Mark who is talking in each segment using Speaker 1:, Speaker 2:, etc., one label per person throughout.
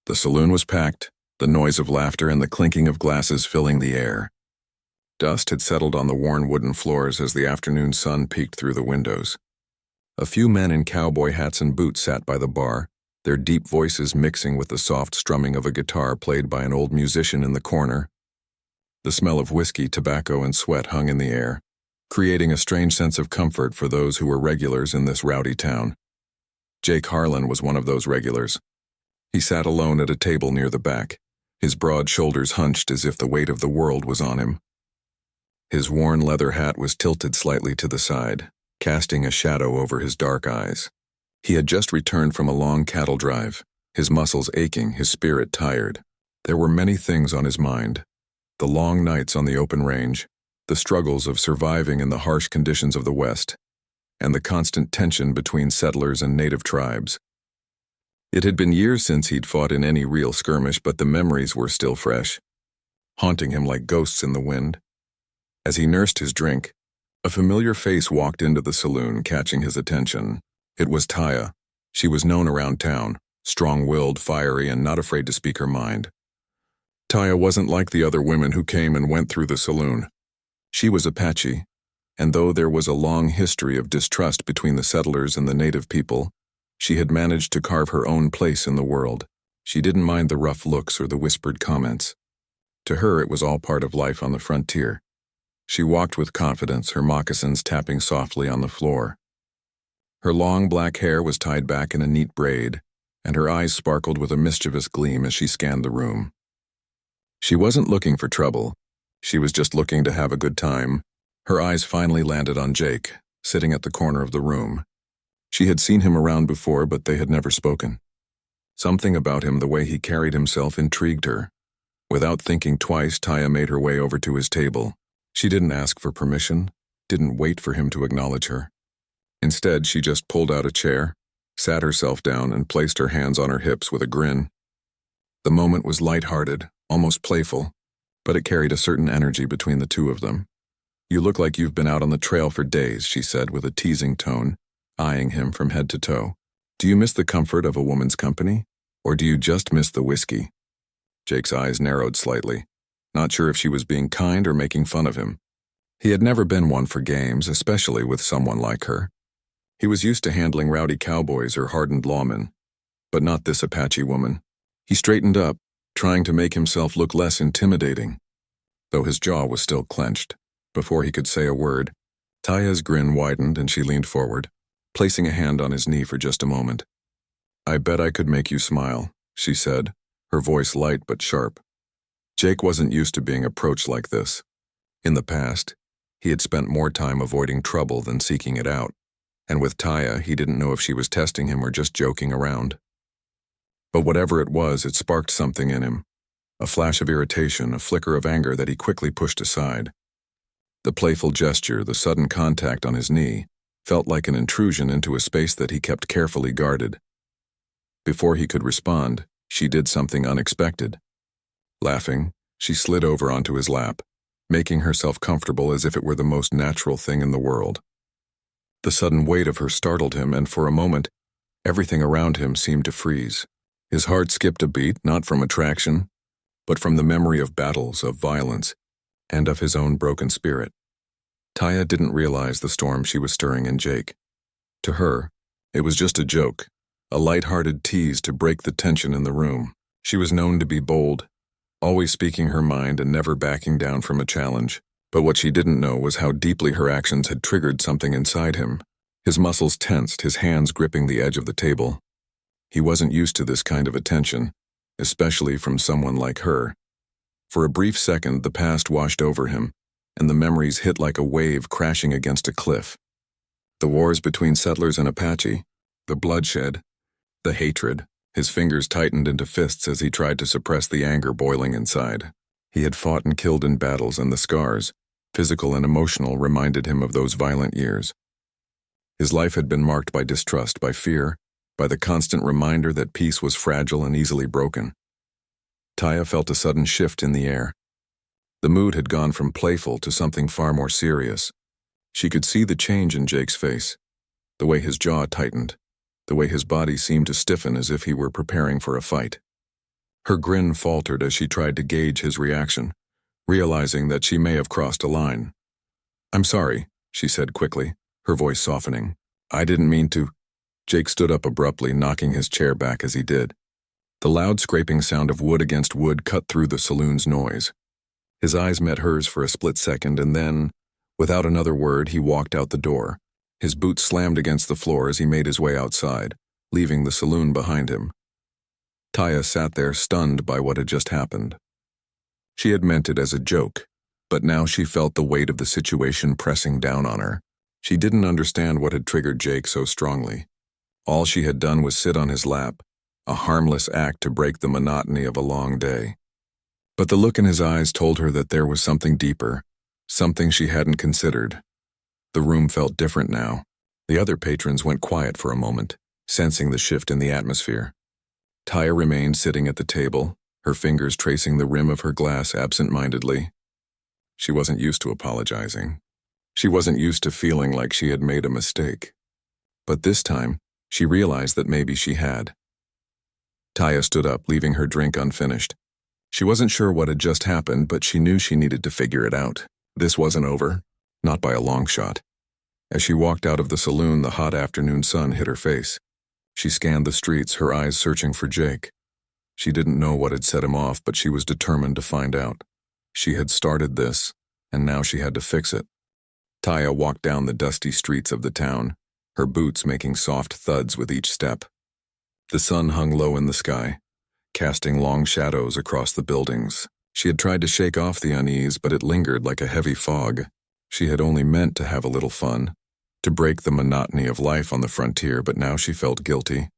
Speaker 1: The saloon was packed, the noise of laughter and the clinking of glasses filling the air. Dust had settled on the worn wooden floors as the afternoon sun peeked through the windows. A few men in cowboy hats and boots sat by the bar, their deep voices mixing with the soft strumming of a guitar played by an old musician in the corner. The smell of whiskey, tobacco, and sweat hung in the air, creating a strange sense of comfort for those who were regulars in this rowdy town. Jake Harlan was one of those regulars. He sat alone at a table near the back, his broad shoulders hunched as if the weight of the world was on him. His worn leather hat was tilted slightly to the side, casting a shadow over his dark eyes. He had just returned from a long cattle drive, his muscles aching, his spirit tired. There were many things on his mind. The long nights on the open range, the struggles of surviving in the harsh conditions of the West, and the constant tension between settlers and native tribes. It had been years since he'd fought in any real skirmish, but the memories were still fresh, haunting him like ghosts in the wind. As he nursed his drink, a familiar face walked into the saloon, catching his attention. It was Taya. She was known around town, strong-willed, fiery, and not afraid to speak her mind. Taya wasn't like the other women who came and went through the saloon. She was Apache, and though there was a long history of distrust between the settlers and the native people, she had managed to carve her own place in the world. She didn't mind the rough looks or the whispered comments. To her, it was all part of life on the frontier. She walked with confidence, her moccasins tapping softly on the floor. Her long black hair was tied back in a neat braid, and her eyes sparkled with a mischievous gleam as she scanned the room. She wasn't looking for trouble. She was just looking to have a good time. Her eyes finally landed on Jake, sitting at the corner of the room. She had seen him around before, but they had never spoken. Something about him, the way he carried himself, intrigued her. Without thinking twice, Taya made her way over to his table. She didn't ask for permission, didn't wait for him to acknowledge her. Instead, she just pulled out a chair, sat herself down, and placed her hands on her hips with a grin. The moment was light-hearted, almost playful, but it carried a certain energy between the two of them. "You look like you've been out on the trail for days," she said with a teasing tone, eyeing him from head to toe. "Do you miss the comfort of a woman's company, or do you just miss the whiskey?" Jake's eyes narrowed slightly, not sure if she was being kind or making fun of him. He had never been one for games, especially with someone like her. He was used to handling rowdy cowboys or hardened lawmen, but not this Apache woman. He straightened up, trying to make himself look less intimidating, though his jaw was still clenched. Before he could say a word, Taya's grin widened and she leaned forward, placing a hand on his knee for just a moment. "I bet I could make you smile," she said, her voice light but sharp. Jake wasn't used to being approached like this. In the past, he had spent more time avoiding trouble than seeking it out, and with Taya, he didn't know if she was testing him or just joking around. But whatever it was, it sparked something in him. A flash of irritation, a flicker of anger that he quickly pushed aside. The playful gesture, the sudden contact on his knee, felt like an intrusion into a space that he kept carefully guarded. Before he could respond, she did something unexpected. Laughing, she slid over onto his lap, making herself comfortable as if it were the most natural thing in the world. The sudden weight of her startled him, and for a moment, everything around him seemed to freeze. His heart skipped a beat, not from attraction, but from the memory of battles, of violence, and of his own broken spirit. Taya didn't realize the storm she was stirring in Jake. To her, it was just a joke, a light-hearted tease to break the tension in the room. She was known to be bold, always speaking her mind and never backing down from a challenge. But what she didn't know was how deeply her actions had triggered something inside him. His muscles tensed, his hands gripping the edge of the table. He wasn't used to this kind of attention, especially from someone like her. For a brief second, the past washed over him, and the memories hit like a wave crashing against a cliff. The wars between settlers and Apache, the bloodshed, the hatred. His fingers tightened into fists as he tried to suppress the anger boiling inside. He had fought and killed in battles, and the scars, physical and emotional, reminded him of those violent years. His life had been marked by distrust, by fear, by the constant reminder that peace was fragile and easily broken. Taya felt a sudden shift in the air. The mood had gone from playful to something far more serious. She could see the change in Jake's face, the way his jaw tightened, the way his body seemed to stiffen as if he were preparing for a fight. Her grin faltered as she tried to gauge his reaction, realizing that she may have crossed a line. "I'm sorry," she said quickly, her voice softening. "I didn't mean to." Jake stood up abruptly, knocking his chair back as he did. The loud scraping sound of wood against wood cut through the saloon's noise. His eyes met hers for a split second, and then, without another word, he walked out the door. His boots slammed against the floor as he made his way outside, leaving the saloon behind him. Taya sat there, stunned by what had just happened. She had meant it as a joke, but now she felt the weight of the situation pressing down on her. She didn't understand what had triggered Jake so strongly. All she had done was sit on his lap, a harmless act to break the monotony of a long day. But the look in his eyes told her that there was something deeper, something she hadn't considered. The room felt different now. The other patrons went quiet for a moment, sensing the shift in the atmosphere. Taya remained sitting at the table, her fingers tracing the rim of her glass absent-mindedly. She wasn't used to apologizing. She wasn't used to feeling like she had made a mistake. But this time, she realized that maybe she had. Taya stood up, leaving her drink unfinished. She wasn't sure what had just happened, but she knew she needed to figure it out. This wasn't over, not by a long shot. As she walked out of the saloon, the hot afternoon sun hit her face. She scanned the streets, her eyes searching for Jake. She didn't know what had set him off, but she was determined to find out. She had started this, and now she had to fix it. Taya walked down the dusty streets of the town, her boots making soft thuds with each step. The sun hung low in the sky, casting long shadows across the buildings. She had tried to shake off the unease, but it lingered like a heavy fog. She had only meant to have a little fun, to break the monotony of life on the frontier, but now she felt guilty.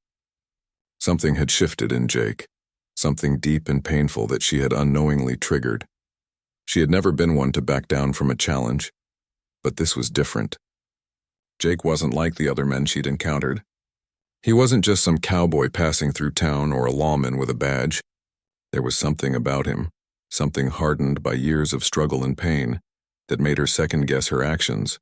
Speaker 1: Something had shifted in Jake, something deep and painful that she had unknowingly triggered. She had never been one to back down from a challenge, but this was different. Jake wasn't like the other men she'd encountered. He wasn't just some cowboy passing through town or a lawman with a badge. There was something about him, something hardened by years of struggle and pain, that made her second-guess her actions.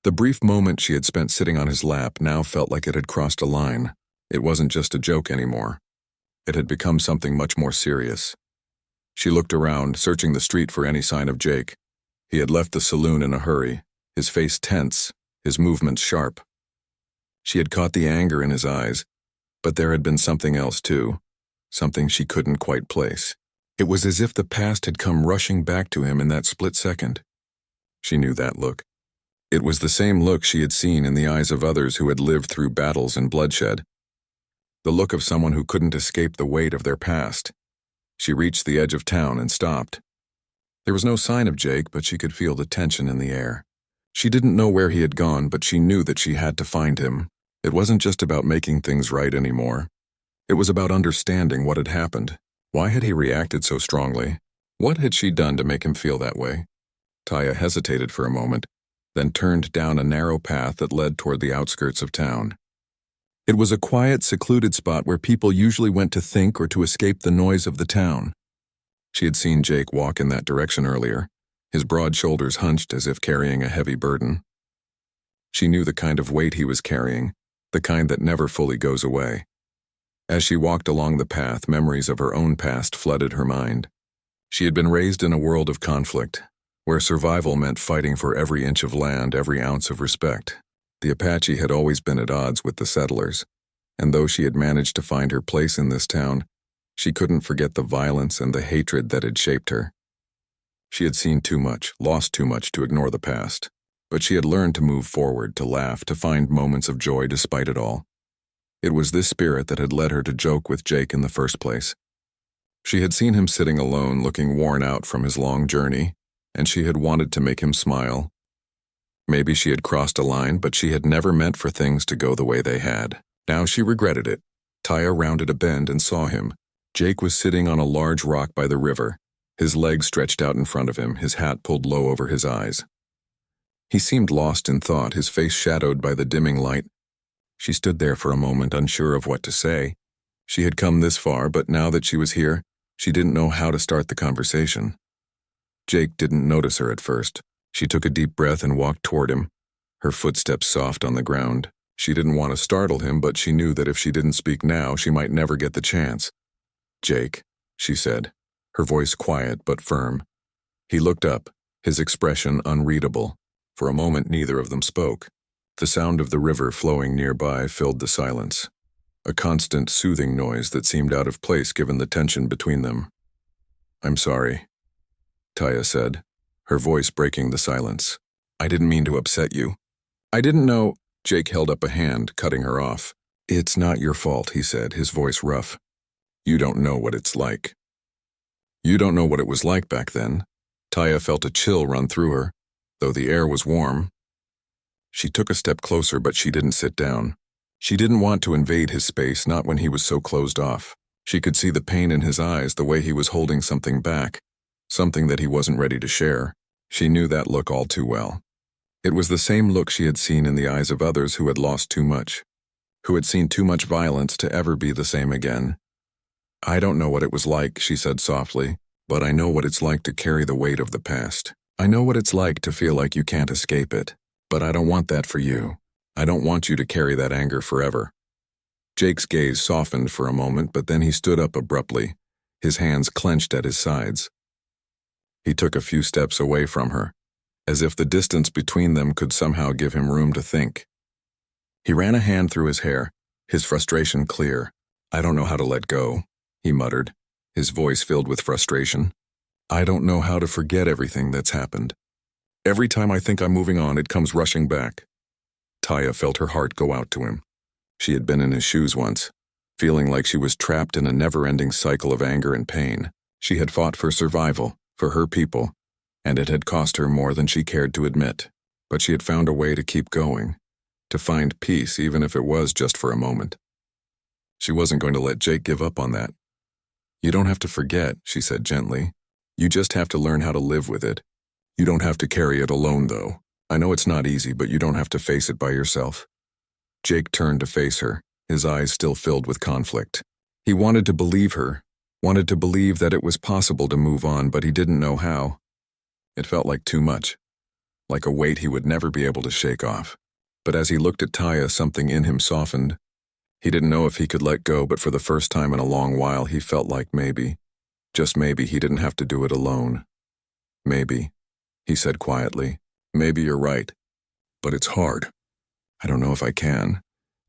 Speaker 1: The brief moment she had spent sitting on his lap now felt like it had crossed a line. It wasn't just a joke anymore. It had become something much more serious. She looked around, searching the street for any sign of Jake. He had left the saloon in a hurry, his face tense, his movements sharp. She had caught the anger in his eyes, but there had been something else too, something she couldn't quite place. It was as if the past had come rushing back to him in that split second. She knew that look. It was the same look she had seen in the eyes of others who had lived through battles and bloodshed. The look of someone who couldn't escape the weight of their past. She reached the edge of town and stopped. There was no sign of Jake, but she could feel the tension in the air. She didn't know where he had gone, but she knew that she had to find him. It wasn't just about making things right anymore. It was about understanding what had happened. Why had he reacted so strongly? What had she done to make him feel that way? Taya hesitated for a moment, then turned down a narrow path that led toward the outskirts of town. It was a quiet, secluded spot where people usually went to think or to escape the noise of the town. She had seen Jake walk in that direction earlier, his broad shoulders hunched as if carrying a heavy burden. She knew the kind of weight he was carrying, the kind that never fully goes away. As she walked along the path, memories of her own past flooded her mind. She had been raised in a world of conflict, where survival meant fighting for every inch of land, every ounce of respect. The Apache had always been at odds with the settlers, and though she had managed to find her place in this town, she couldn't forget the violence and the hatred that had shaped her. She had seen too much, lost too much to ignore the past, but she had learned to move forward, to laugh, to find moments of joy despite it all. It was this spirit that had led her to joke with Jake in the first place. She had seen him sitting alone, looking worn out from his long journey, and she had wanted to make him smile. Maybe she had crossed a line, but she had never meant for things to go the way they had. Now she regretted it. Taya rounded a bend and saw him. Jake was sitting on a large rock by the river, his legs stretched out in front of him, his hat pulled low over his eyes. He seemed lost in thought, his face shadowed by the dimming light. She stood there for a moment, unsure of what to say. She had come this far, but now that she was here, she didn't know how to start the conversation. Jake didn't notice her at first. She took a deep breath and walked toward him, her footsteps soft on the ground. She didn't want to startle him, but she knew that if she didn't speak now, she might never get the chance. "Jake," she said, her voice quiet but firm. He looked up, his expression unreadable. For a moment neither of them spoke. The sound of the river flowing nearby filled the silence, a constant soothing noise that seemed out of place given the tension between them. "I'm sorry," Taya said, her voice breaking the silence. "I didn't mean to upset you. I didn't know—" Jake held up a hand, cutting her off. "It's not your fault," he said, his voice rough. "You don't know what it's like." You don't know what it was like back then. Taya felt a chill run through her, though the air was warm. She took a step closer, but she didn't sit down. She didn't want to invade his space, not when he was so closed off. She could see the pain in his eyes, the way he was holding something back, something that he wasn't ready to share. She knew that look all too well. It was the same look she had seen in the eyes of others who had lost too much, who had seen too much violence to ever be the same again. "I don't know what it was like," she said softly, "but I know what it's like to carry the weight of the past. I know what it's like to feel like you can't escape it, but I don't want that for you. I don't want you to carry that anger forever." Jake's gaze softened for a moment, but then he stood up abruptly, his hands clenched at his sides. He took a few steps away from her, as if the distance between them could somehow give him room to think. He ran a hand through his hair, his frustration clear. "I don't know how to let go," he muttered, his voice filled with frustration. "I don't know how to forget everything that's happened. Every time I think I'm moving on, it comes rushing back." Taya felt her heart go out to him. She had been in his shoes once, feeling like she was trapped in a never-ending cycle of anger and pain. She had fought for survival, for her people, and it had cost her more than she cared to admit. But she had found a way to keep going, to find peace even if it was just for a moment. She wasn't going to let Jake give up on that. "You don't have to forget," she said gently. "You just have to learn how to live with it. You don't have to carry it alone, though. I know it's not easy, but you don't have to face it by yourself." Jake turned to face her, his eyes still filled with conflict. He wanted to believe her, wanted to believe that it was possible to move on, but he didn't know how. It felt like too much, like a weight he would never be able to shake off. But as he looked at Taya, something in him softened. He didn't know if he could let go, but for the first time in a long while, he felt like maybe, just maybe, he didn't have to do it alone. "Maybe," he said quietly. "Maybe you're right. But it's hard. I don't know if I can."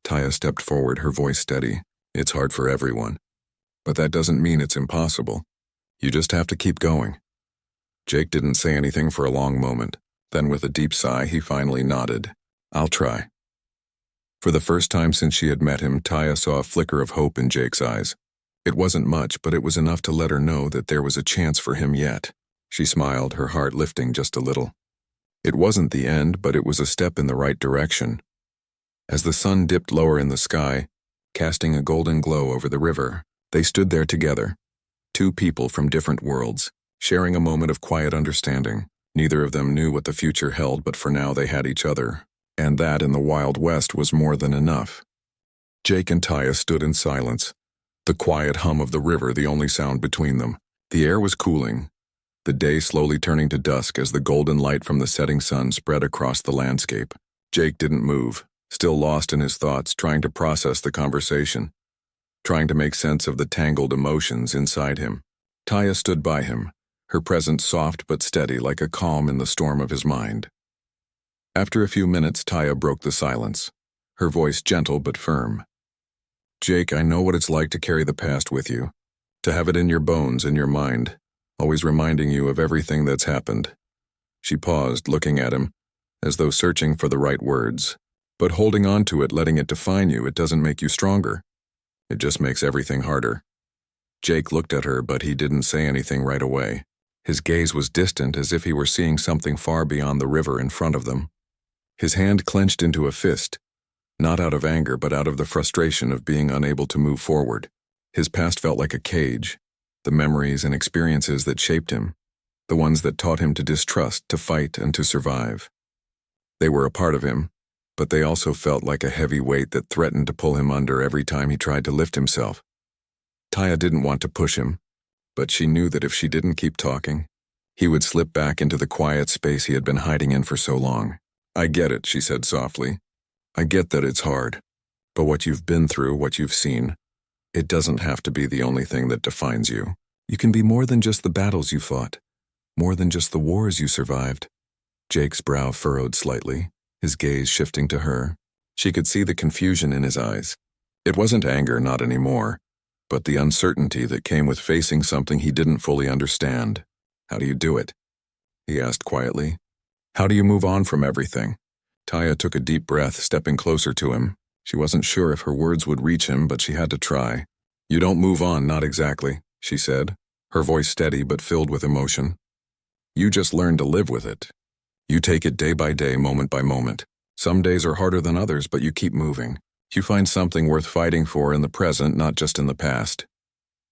Speaker 1: Taya stepped forward, her voice steady. "It's hard for everyone. But that doesn't mean it's impossible. You just have to keep going." Jake didn't say anything for a long moment. Then with a deep sigh, he finally nodded. "I'll try." For the first time since she had met him, Taya saw a flicker of hope in Jake's eyes. It wasn't much, but it was enough to let her know that there was a chance for him yet. She smiled, her heart lifting just a little. It wasn't the end, but it was a step in the right direction. As the sun dipped lower in the sky, casting a golden glow over the river, they stood there together, two people from different worlds, sharing a moment of quiet understanding. Neither of them knew what the future held, but for now they had each other. And that in the Wild West was more than enough. Jake and Taya stood in silence, the quiet hum of the river the only sound between them. The air was cooling, the day slowly turning to dusk as the golden light from the setting sun spread across the landscape. Jake didn't move, still lost in his thoughts, trying to process the conversation, trying to make sense of the tangled emotions inside him. Taya stood by him, her presence soft but steady like a calm in the storm of his mind. After a few minutes, Taya broke the silence, her voice gentle but firm. "Jake, I know what it's like to carry the past with you, to have it in your bones, in your mind, always reminding you of everything that's happened." She paused, looking at him, as though searching for the right words. "But holding on to it, letting it define you, it doesn't make you stronger. It just makes everything harder." Jake looked at her, but he didn't say anything right away. His gaze was distant, as if he were seeing something far beyond the river in front of them. His hand clenched into a fist, not out of anger, but out of the frustration of being unable to move forward. His past felt like a cage, the memories and experiences that shaped him, the ones that taught him to distrust, to fight, and to survive. They were a part of him, but they also felt like a heavy weight that threatened to pull him under every time he tried to lift himself. Taya didn't want to push him, but she knew that if she didn't keep talking, he would slip back into the quiet space he had been hiding in for so long. "I get it," she said softly. "I get that it's hard. But what you've been through, what you've seen, it doesn't have to be the only thing that defines you. You can be more than just the battles you fought, more than just the wars you survived. Jake's brow furrowed slightly, his gaze shifting to her. She could see the confusion in his eyes. It wasn't anger, not anymore, but the uncertainty that came with facing something he didn't fully understand. How do you do it? He asked quietly. How do you move on from everything? Taya took a deep breath, stepping closer to him. She wasn't sure if her words would reach him, but she had to try. You don't move on, not exactly, she said, her voice steady but filled with emotion. You just learn to live with it. You take it day by day, moment by moment. Some days are harder than others, but you keep moving. You find something worth fighting for in the present, not just in the past.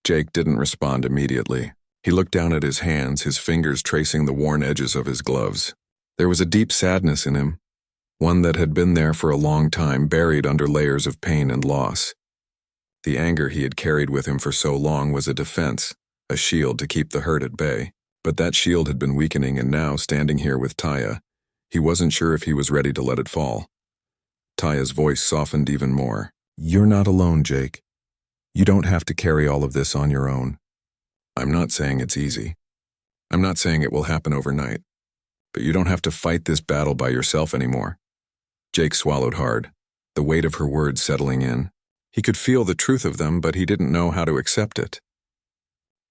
Speaker 1: Jake didn't respond immediately. He looked down at his hands, his fingers tracing the worn edges of his gloves. There was a deep sadness in him, one that had been there for a long time, buried under layers of pain and loss. The anger he had carried with him for so long was a defense, a shield to keep the hurt at bay. But that shield had been weakening, and now, standing here with Taya, he wasn't sure if he was ready to let it fall. Taya's voice softened even more. You're not alone, Jake. You don't have to carry all of this on your own. I'm not saying it's easy. I'm not saying it will happen overnight. But you don't have to fight this battle by yourself anymore. Jake swallowed hard, the weight of her words settling in. He could feel the truth of them, but he didn't know how to accept it.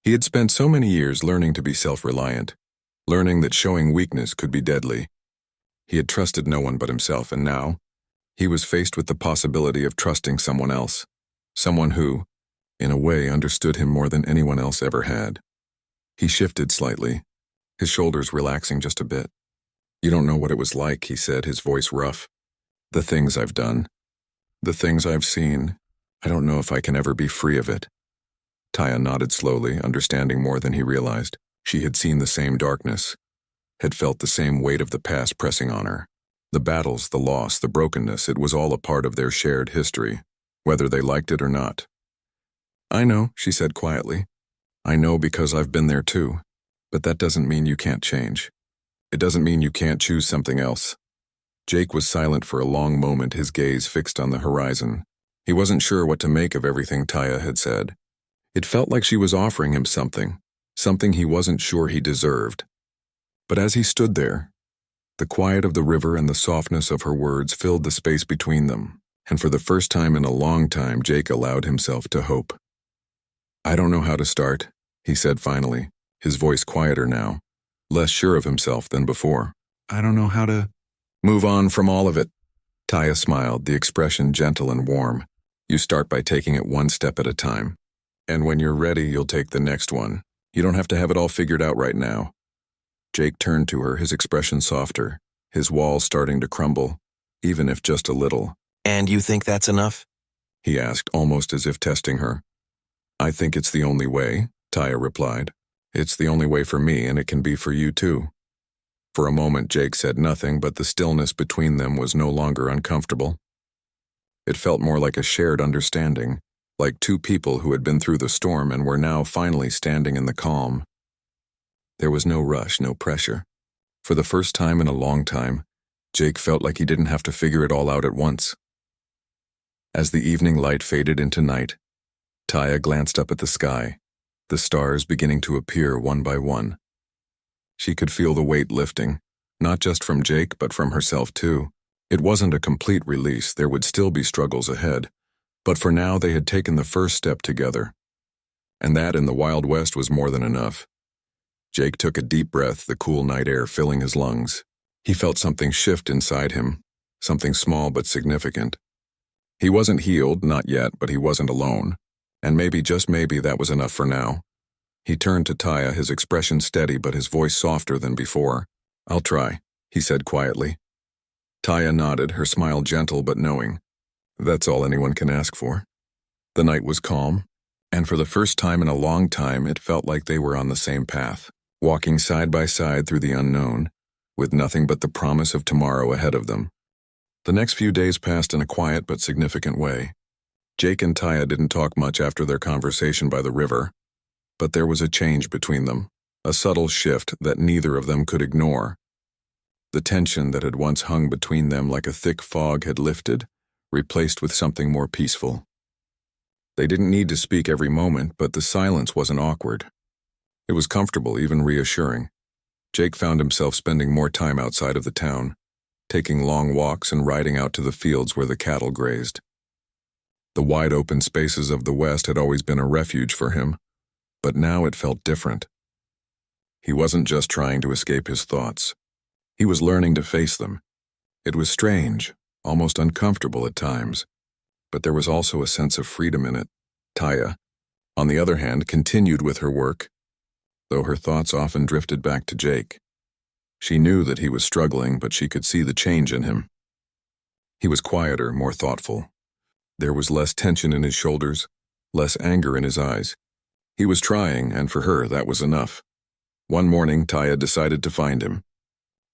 Speaker 1: He had spent so many years learning to be self-reliant, learning that showing weakness could be deadly. He had trusted no one but himself, and now, he was faced with the possibility of trusting someone else, someone who, in a way, understood him more than anyone else ever had. He shifted slightly, his shoulders relaxing just a bit. You don't know what it was like, he said, his voice rough. The things I've done, the things I've seen, I don't know if I can ever be free of it. Taya nodded slowly, understanding more than he realized. She had seen the same darkness, had felt the same weight of the past pressing on her. The battles, the loss, the brokenness, it was all a part of their shared history, whether they liked it or not. I know, she said quietly. I know because I've been there too. But that doesn't mean you can't change. It doesn't mean you can't choose something else. Jake was silent for a long moment, his gaze fixed on the horizon. He wasn't sure what to make of everything Taya had said. It felt like she was offering him something he wasn't sure he deserved. But as he stood there, the quiet of the river and the softness of her words filled the space between them, and for the first time in a long time, Jake allowed himself to hope. I don't know how to start, he said finally, his voice quieter now, less sure of himself than before. I don't know how to move on from all of it. Taya smiled, the expression gentle and warm. You start by taking it one step at a time. And when you're ready, you'll take the next one. You don't have to have it all figured out right now. Jake turned to her, his expression softer, his walls starting to crumble, even if just a little. And you think that's enough? He asked, almost as if testing her. I think it's the only way, Taya replied. It's the only way for me, and it can be for you too. For a moment, Jake said nothing, but the stillness between them was no longer uncomfortable. It felt more like a shared understanding, like two people who had been through the storm and were now finally standing in the calm. There was no rush, no pressure. For the first time in a long time, Jake felt like he didn't have to figure it all out at once. As the evening light faded into night, Taya glanced up at the sky, the stars beginning to appear one by one. She could feel the weight lifting, not just from Jake, but from herself too. It wasn't a complete release, there would still be struggles ahead. But for now, they had taken the first step together. And that in the Wild West was more than enough. Jake took a deep breath, the cool night air filling his lungs. He felt something shift inside him, something small but significant. He wasn't healed, not yet, but he wasn't alone. And maybe, just maybe, that was enough for now. He turned to Taya, his expression steady but his voice softer than before. I'll try, he said quietly. Taya nodded, her smile gentle but knowing. That's all anyone can ask for. The night was calm, and for the first time in a long time, it felt like they were on the same path, walking side by side through the unknown, with nothing but the promise of tomorrow ahead of them. The next few days passed in a quiet but significant way. Jake and Taya didn't talk much after their conversation by the river, but there was a change between them, a subtle shift that neither of them could ignore. The tension that had once hung between them like a thick fog had lifted, replaced with something more peaceful. They didn't need to speak every moment, but the silence wasn't awkward. It was comfortable, even reassuring. Jake found himself spending more time outside of the town, taking long walks and riding out to the fields where the cattle grazed. The wide open spaces of the West had always been a refuge for him, but now it felt different. He wasn't just trying to escape his thoughts. He was learning to face them. It was strange, almost uncomfortable at times, but there was also a sense of freedom in it. Taya, on the other hand, continued with her work, though her thoughts often drifted back to Jake. She knew that he was struggling, but she could see the change in him. He was quieter, more thoughtful. There was less tension in his shoulders, less anger in his eyes. He was trying, and for her, that was enough. One morning, Taya decided to find him.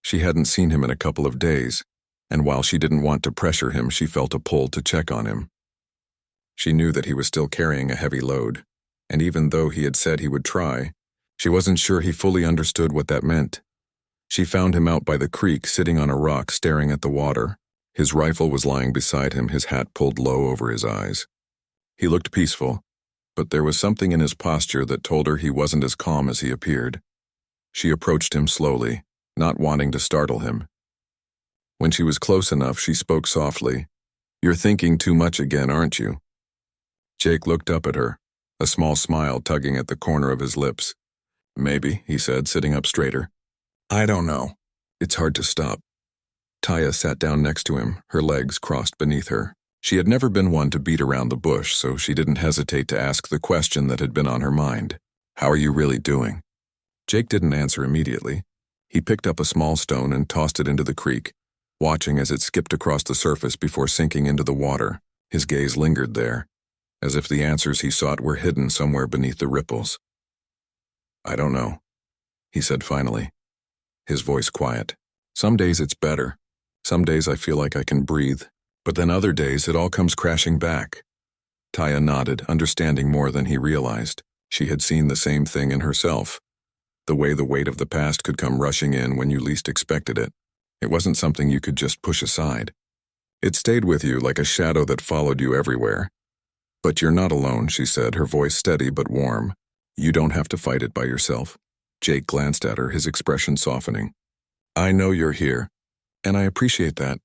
Speaker 1: She hadn't seen him in a couple of days, and while she didn't want to pressure him, she felt a pull to check on him. She knew that he was still carrying a heavy load, and even though he had said he would try, she wasn't sure he fully understood what that meant. She found him out by the creek, sitting on a rock staring at the water. His rifle was lying beside him, his hat pulled low over his eyes. He looked peaceful, but there was something in his posture that told her he wasn't as calm as he appeared. She approached him slowly, not wanting to startle him. When she was close enough, she spoke softly. "You're thinking too much again, aren't you?" Jake looked up at her, a small smile tugging at the corner of his lips. "Maybe," he said, sitting up straighter. "I don't know. It's hard to stop." Taya sat down next to him, her legs crossed beneath her. She had never been one to beat around the bush, so she didn't hesitate to ask the question that had been on her mind. "How are you really doing?" Jake didn't answer immediately. He picked up a small stone and tossed it into the creek, watching as it skipped across the surface before sinking into the water. His gaze lingered there, as if the answers he sought were hidden somewhere beneath the ripples. "I don't know," he said finally, his voice quiet. "Some days it's better. Some days I feel like I can breathe, but then other days it all comes crashing back." Taya nodded, understanding more than he realized. She had seen the same thing in herself. The way the weight of the past could come rushing in when you least expected it. It wasn't something you could just push aside. It stayed with you like a shadow that followed you everywhere. "But you're not alone," she said, her voice steady but warm. "You don't have to fight it by yourself." Jake glanced at her, his expression softening. "I know you're here, and I appreciate that."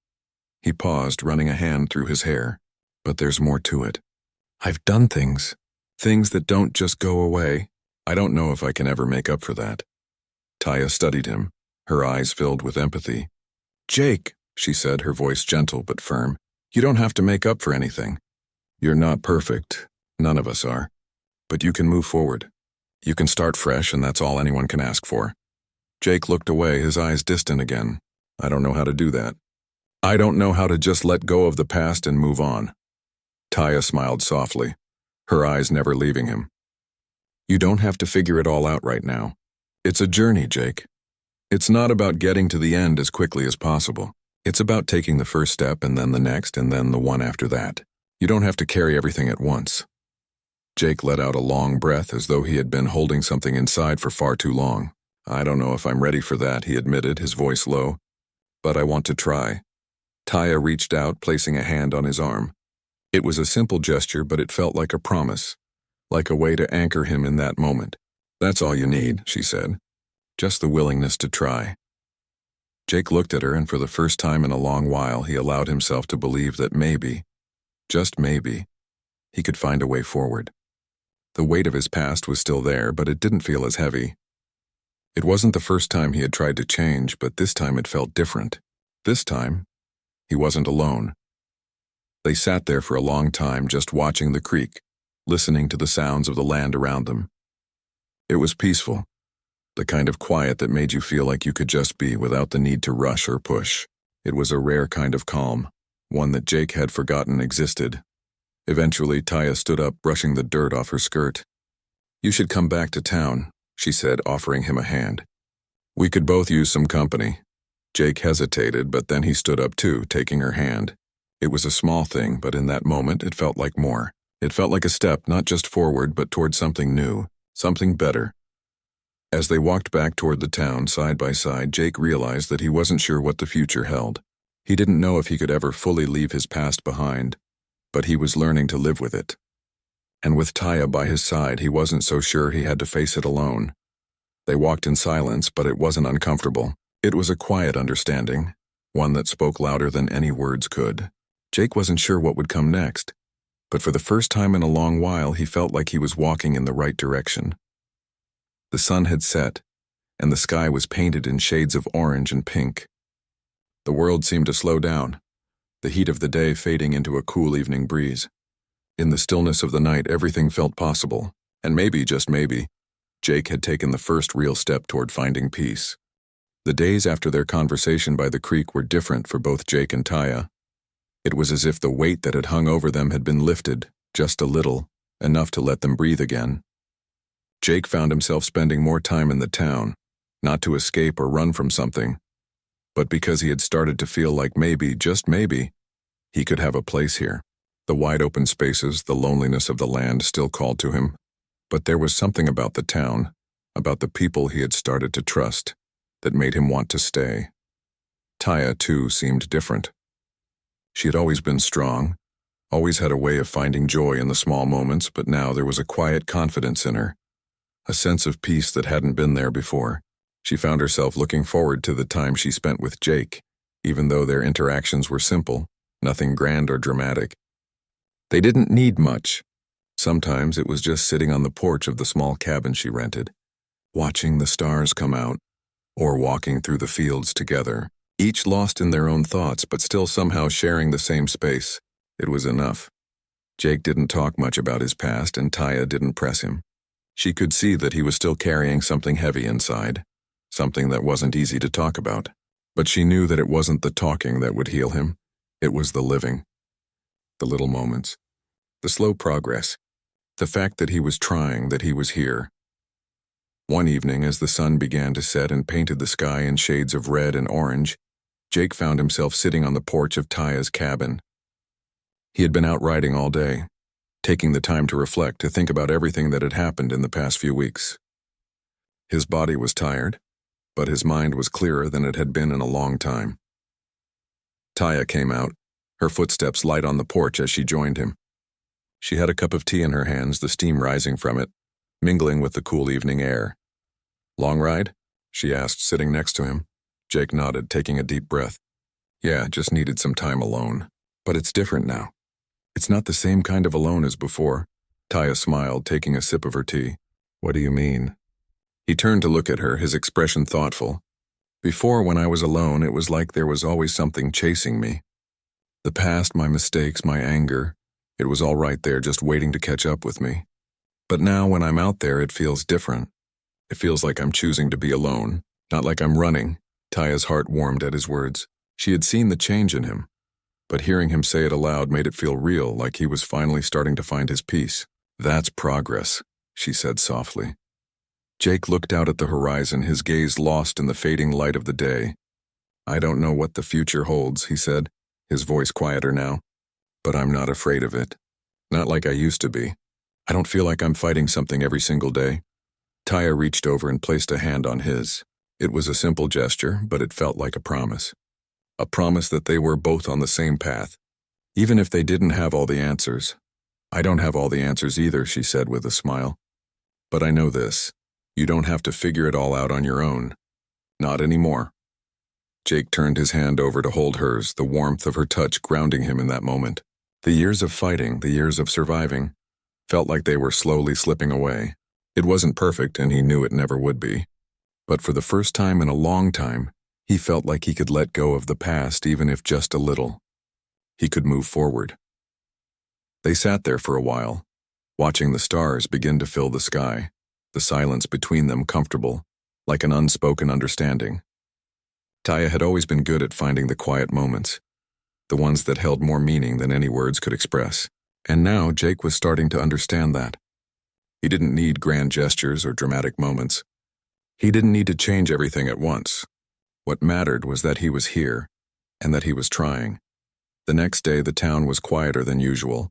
Speaker 1: He paused, running a hand through his hair. "But there's more to it. I've done things that don't just go away. I don't know if I can ever make up for that." Taya studied him, her eyes filled with empathy. "Jake," she said, her voice gentle but firm, "you don't have to make up for anything. You're not perfect. None of us are. But you can move forward. You can start fresh, and that's all anyone can ask for." Jake looked away, his eyes distant again. "I don't know how to do that. I don't know how to just let go of the past and move on." Taya smiled softly, her eyes never leaving him. "You don't have to figure it all out right now. It's a journey, Jake. It's not about getting to the end as quickly as possible. It's about taking the first step and then the next and then the one after that. You don't have to carry everything at once." Jake let out a long breath as though he had been holding something inside for far too long. "I don't know if I'm ready for that," he admitted, his voice low. "But I want to try." Taya reached out, placing a hand on his arm. It was a simple gesture, but it felt like a promise, like a way to anchor him in that moment. "That's all you need," she said. "Just the willingness to try." Jake looked at her, and for the first time in a long while, he allowed himself to believe that maybe, just maybe, he could find a way forward. The weight of his past was still there, but it didn't feel as heavy. It wasn't the first time he had tried to change, but this time it felt different. This time, he wasn't alone. They sat there for a long time, just watching the creek, listening to the sounds of the land around them. It was peaceful, the kind of quiet that made you feel like you could just be without the need to rush or push. It was a rare kind of calm, one that Jake had forgotten existed. Eventually, Taya stood up, brushing the dirt off her skirt. "You should come back to town," she said, offering him a hand. "We could both use some company." Jake hesitated, but then he stood up too, taking her hand. It was a small thing, but in that moment it felt like more. It felt like a step not just forward, but toward something new, something better. As they walked back toward the town, side by side, Jake realized that he wasn't sure what the future held. He didn't know if he could ever fully leave his past behind, but he was learning to live with it. And with Taya by his side, he wasn't so sure he had to face it alone. They walked in silence, but it wasn't uncomfortable. It was a quiet understanding, one that spoke louder than any words could. Jake wasn't sure what would come next, but for the first time in a long while he felt like he was walking in the right direction. The sun had set, and the sky was painted in shades of orange and pink. The world seemed to slow down, the heat of the day fading into a cool evening breeze. In the stillness of the night, everything felt possible, and maybe, just maybe, Jake had taken the first real step toward finding peace. The days after their conversation by the creek were different for both Jake and Taya. It was as if the weight that had hung over them had been lifted, just a little, enough to let them breathe again. Jake found himself spending more time in the town, not to escape or run from something, but because he had started to feel like maybe, just maybe, he could have a place here. The wide open spaces, the loneliness of the land still called to him, but there was something about the town, about the people he had started to trust, that made him want to stay. Taya, too, seemed different. She had always been strong, always had a way of finding joy in the small moments, but now there was a quiet confidence in her, a sense of peace that hadn't been there before. She found herself looking forward to the time she spent with Jake, even though their interactions were simple, nothing grand or dramatic. They didn't need much. Sometimes it was just sitting on the porch of the small cabin she rented, watching the stars come out, or walking through the fields together, each lost in their own thoughts but still somehow sharing the same space. It was enough. Jake didn't talk much about his past, and Taya didn't press him. She could see that he was still carrying something heavy inside, something that wasn't easy to talk about. But she knew that it wasn't the talking that would heal him. It was the living. The little moments. The slow progress. The fact that he was trying, that he was here. One evening, as the sun began to set and painted the sky in shades of red and orange, Jake found himself sitting on the porch of Taya's cabin. He had been out riding all day, taking the time to reflect, to think about everything that had happened in the past few weeks. His body was tired, but his mind was clearer than it had been in a long time. Taya came out, her footsteps light on the porch as she joined him. She had a cup of tea in her hands, the steam rising from it, mingling with the cool evening air. "Long ride?" she asked, sitting next to him. Jake nodded, taking a deep breath. "Yeah, just needed some time alone. But it's different now. It's not the same kind of alone as before." Taya smiled, taking a sip of her tea. "What do you mean?" He turned to look at her, his expression thoughtful. "Before, when I was alone, it was like there was always something chasing me. The past, my mistakes, my anger, it was all right there, just waiting to catch up with me. But now, when I'm out there, it feels different. It feels like I'm choosing to be alone, not like I'm running." Taya's heart warmed at his words. She had seen the change in him, but hearing him say it aloud made it feel real, like he was finally starting to find his peace. "That's progress," she said softly. Jake looked out at the horizon, his gaze lost in the fading light of the day. "I don't know what the future holds," he said, his voice quieter now, "but I'm not afraid of it. Not like I used to be. I don't feel like I'm fighting something every single day." Taya reached over and placed a hand on his. It was a simple gesture, but it felt like a promise. A promise that they were both on the same path, even if they didn't have all the answers. "I don't have all the answers either," she said with a smile. "But I know this. You don't have to figure it all out on your own. Not anymore." Jake turned his hand over to hold hers, the warmth of her touch grounding him in that moment. The years of fighting, the years of surviving, felt like they were slowly slipping away. It wasn't perfect, and he knew it never would be. But for the first time in a long time, he felt like he could let go of the past, even if just a little. He could move forward. They sat there for a while, watching the stars begin to fill the sky, the silence between them comfortable, like an unspoken understanding. Taya had always been good at finding the quiet moments, the ones that held more meaning than any words could express. And now Jake was starting to understand that. He didn't need grand gestures or dramatic moments. He didn't need to change everything at once. What mattered was that he was here, and that he was trying. The next day the town was quieter than usual.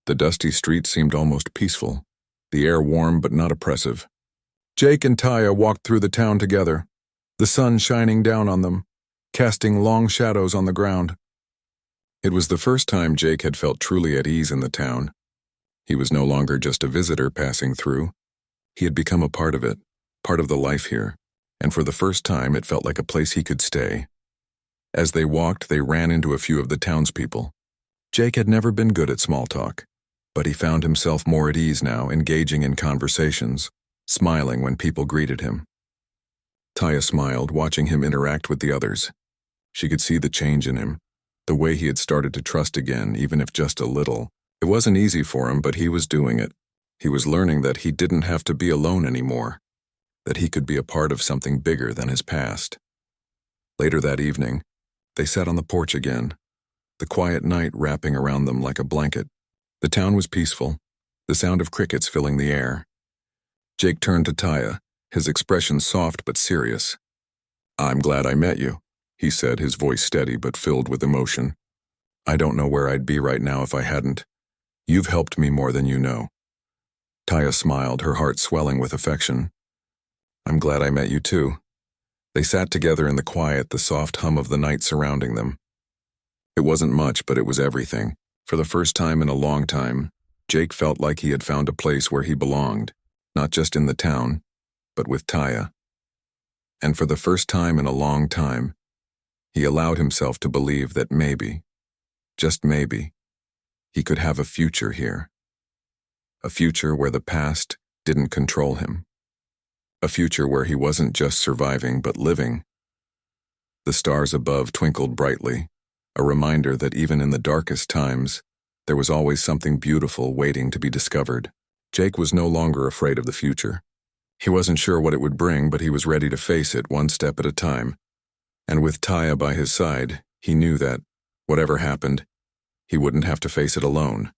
Speaker 1: The dusty streets seemed almost peaceful, the air warm but not oppressive. Jake and Taya walked through the town together, the sun shining down on them, casting long shadows on the ground. It was the first time Jake had felt truly at ease in the town. He was no longer just a visitor passing through. He had become a part of it, part of the life here, and for the first time it felt like a place he could stay. As they walked, they ran into a few of the townspeople. Jake had never been good at small talk, but he found himself more at ease now, engaging in conversations, smiling when people greeted him. Taya smiled, watching him interact with the others. She could see the change in him, the way he had started to trust again, even if just a little. It wasn't easy for him, but he was doing it. He was learning that he didn't have to be alone anymore, that he could be a part of something bigger than his past. Later that evening, they sat on the porch again, the quiet night wrapping around them like a blanket. The town was peaceful, the sound of crickets filling the air. Jake turned to Taya, his expression soft but serious. "I'm glad I met you," he said, his voice steady but filled with emotion. "I don't know where I'd be right now if I hadn't. You've helped me more than you know." Taya smiled, her heart swelling with affection. "I'm glad I met you too." They sat together in the quiet, the soft hum of the night surrounding them. It wasn't much, but it was everything. For the first time in a long time, Jake felt like he had found a place where he belonged, not just in the town, but with Taya. And for the first time in a long time, he allowed himself to believe that maybe, just maybe, he could have a future here. A future where the past didn't control him. A future where he wasn't just surviving but living. The stars above twinkled brightly, a reminder that even in the darkest times, there was always something beautiful waiting to be discovered. Jake was no longer afraid of the future. He wasn't sure what it would bring, but he was ready to face it one step at a time. And with Taya by his side, he knew that, whatever happened, he wouldn't have to face it alone.